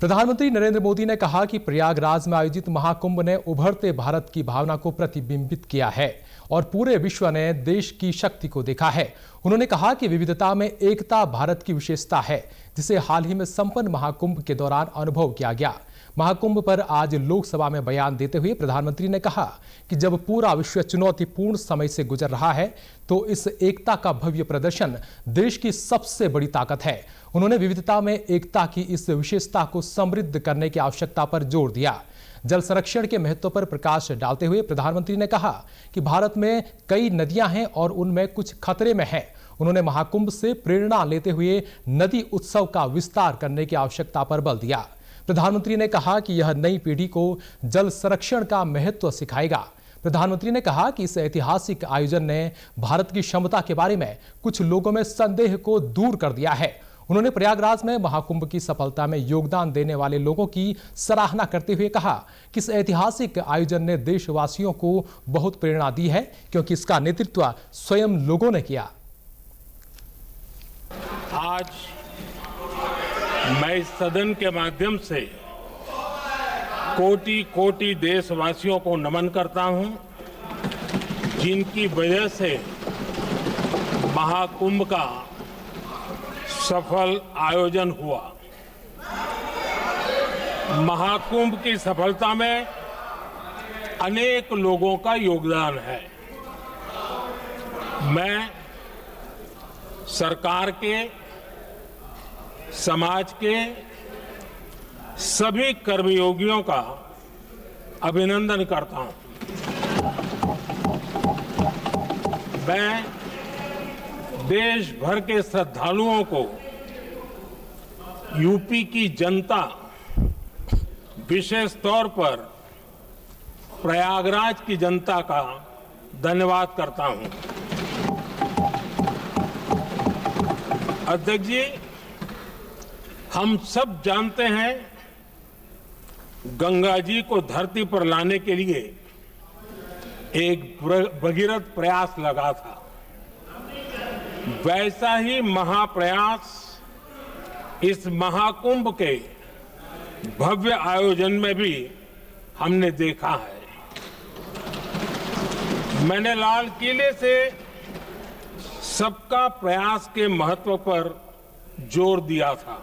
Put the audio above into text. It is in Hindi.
प्रधानमंत्री नरेंद्र मोदी ने कहा कि प्रयागराज में आयोजित महाकुंभ ने उभरते भारत की भावना को प्रतिबिंबित किया है और पूरे विश्व ने देश की शक्ति को देखा है। उन्होंने कहा कि विविधता में एकता भारत की विशेषता है, जिसे हाल ही में संपन्न महाकुंभ के दौरान अनुभव किया गया। महाकुंभ पर आज लोकसभा में बयान देते हुए प्रधानमंत्री ने कहा कि जब पूरा विश्व चुनौतीपूर्ण समय से गुजर रहा है तो इस एकता का भव्य प्रदर्शन देश की सबसे बड़ी ताकत है। उन्होंने विविधता में एकता की इस विशेषता को समृद्ध करने की आवश्यकता पर जोर दिया। जल संरक्षण के महत्व पर प्रकाश डालते हुए प्रधानमंत्री ने कहा कि भारत में कई नदियां हैं और उनमें कुछ खतरे में हैं। उन्होंने महाकुंभ से प्रेरणा लेते हुए नदी उत्सव का विस्तार करने की आवश्यकता पर बल दिया। प्रधानमंत्री ने कहा कि यह नई पीढ़ी को जल संरक्षण का महत्व सिखाएगा। प्रधानमंत्री ने कहा कि इस ऐतिहासिक आयोजन ने भारत की क्षमता के बारे में कुछ लोगों में संदेह को दूर कर दिया है। उन्होंने प्रयागराज में महाकुंभ की सफलता में योगदान देने वाले लोगों की सराहना करते हुए कहा कि इस ऐतिहासिक आयोजन ने देशवासियों को बहुत प्रेरणा दी है, क्योंकि इसका नेतृत्व स्वयं लोगों ने किया। आज मैं इस सदन के माध्यम से कोटि कोटि देशवासियों को नमन करता हूं, जिनकी वजह से महाकुंभ का सफल आयोजन हुआ। महाकुंभ की सफलता में अनेक लोगों का योगदान है। मैं सरकार के, समाज के सभी कर्मयोगियों का अभिनंदन करता हूं। मैं देश भर के श्रद्धालुओं को, यूपी की जनता, विशेष तौर पर प्रयागराज की जनता का धन्यवाद करता हूं। अध्यक्ष जी, हम सब जानते हैं गंगा जी को धरती पर लाने के लिए एक भगीरथ प्रयास लगा था। वैसा ही महाप्रयास इस महाकुंभ के भव्य आयोजन में भी हमने देखा है। मैंने लाल किले से सबका प्रयास के महत्व पर जोर दिया था।